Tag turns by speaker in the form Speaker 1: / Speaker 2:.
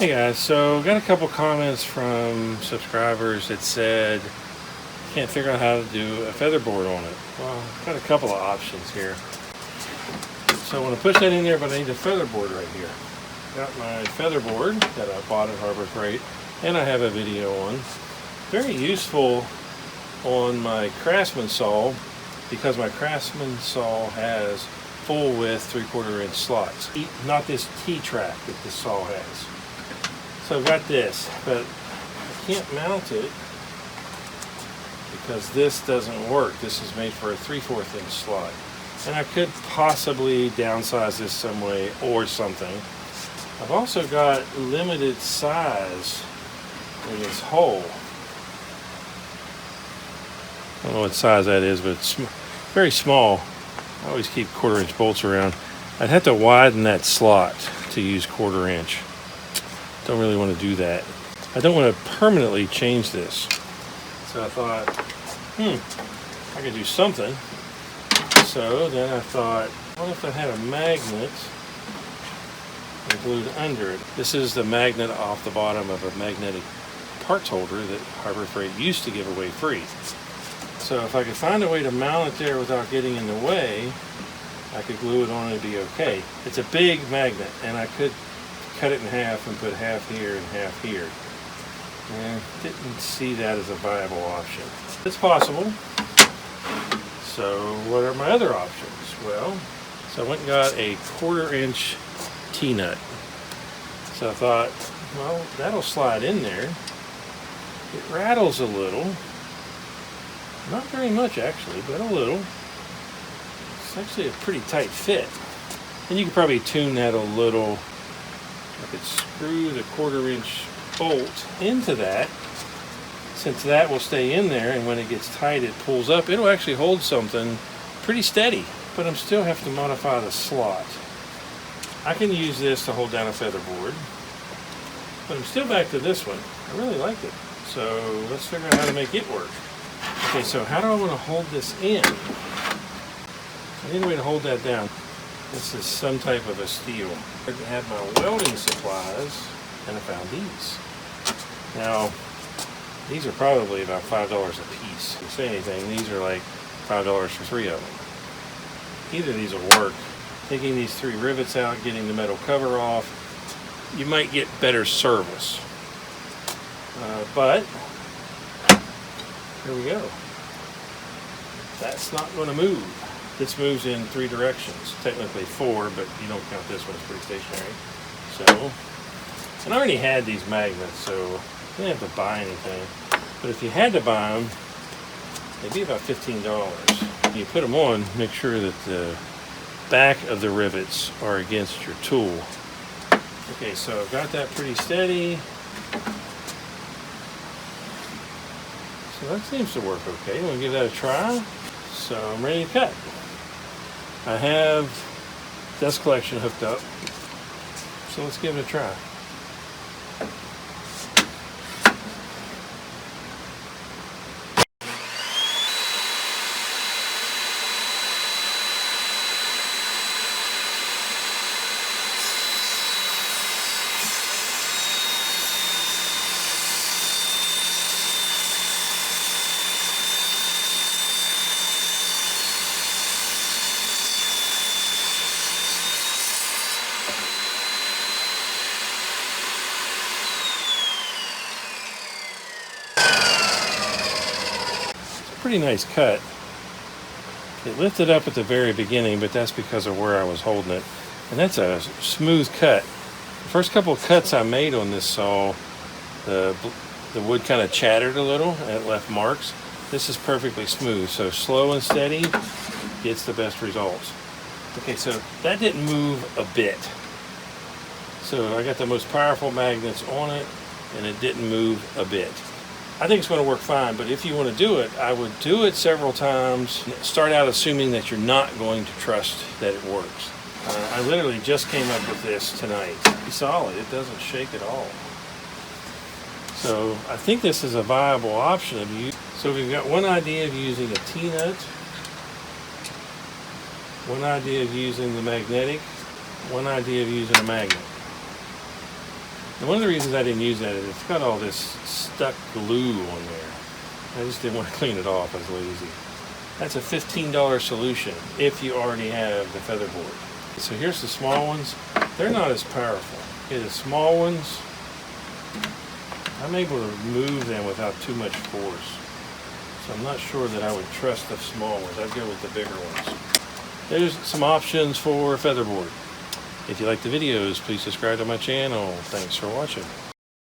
Speaker 1: Hey guys, so got a couple comments from subscribers that said can't figure out how to do a featherboard on it. Well, got a couple of options here. So I want to push that in there, but I need a featherboard right here. Got my featherboard that I bought at Harbor Freight, and I have a video on. Very useful on my Craftsman saw because my Craftsman saw has full width 3/4 inch slots, not this T-track that this saw has. So I've got this, but I can't mount it because this doesn't work. This is made for a 3/4 inch slot. And I could possibly downsize this some way or something. I've also got limited size in this hole. I don't know what size that is, but it's very small. I always keep 1/4 inch bolts around. I'd have to widen that slot to use 1/4 inch. Don't really want to do that. I don't want to permanently change this. So I thought, I could do something. So then I thought, what if I had a magnet glued under it? This is the magnet off the bottom of a magnetic parts holder that Harbor Freight used to give away free. So if I could find a way to mount it there without getting in the way, I could glue it on and it'd be okay. It's a big magnet, and I could cut it in half and put half here and half here. And didn't see that as a viable option. It's possible. So what are my other options? Well, so I went and got a 1/4 inch T-nut. So I thought, well, that'll slide in there. It rattles a little. Not very much actually, but a little. It's actually a pretty tight fit. And you could probably tune that a little. I could screw the 1/4 inch bolt into that. Since that will stay in there, and when it gets tight it pulls up, it'll actually hold something pretty steady. But I'm still have to modify the slot. I can use this to hold down a featherboard. But I'm still back to this one. I really like it. So let's figure out how to make it work. Okay, so how do I want to hold this in? I need a way to hold that down. This is some type of a steel. I had my welding supplies, and I found these. Now, these are probably about $5 a piece. If you say anything, these are like $5 for 3 of them. Either of these will work. Taking these 3 rivets out, getting the metal cover off, you might get better service. But here we go. That's not going to move. This moves in 3 directions. Technically 4, but you don't count this one, it's pretty stationary. So, and I already had these magnets, so you didn't have to buy anything. But if you had to buy them, they'd be about $15. When you put them on, make sure that the back of the rivets are against your tool. Okay, so I've got that pretty steady. So that seems to work okay. We'll give that a try. So I'm ready to cut. I have dust collection hooked up. So let's give it a try. Pretty nice cut. It lifted up at the very beginning, but that's because of where I was holding it. And that's a smooth cut. The first couple of cuts I made on this saw, the wood kind of chattered a little and it left marks. This is perfectly smooth, so slow and steady gets the best results. Okay, so that didn't move a bit. So I got the most powerful magnets on it and it didn't move a bit. I think it's going to work fine, but if you want to do it, I would do it several times. Start out assuming that you're not going to trust that it works. I literally just came up with this tonight. It's solid. It doesn't shake at all. So I think this is a viable option of use. So we've got one idea of using a T-nut, one idea of using the magnetic, one idea of using a magnet. And one of the reasons I didn't use that is it's got all this stuck glue on there. I just didn't want to clean it off. I was lazy. That's a $15 solution if you already have the Featherboard. So here's the small ones. They're not as powerful. Okay, the small ones, I'm able to move them without too much force. So I'm not sure that I would trust the small ones. I'd go with the bigger ones. There's some options for Featherboard. If you like the videos, please subscribe to my channel. Thanks for watching.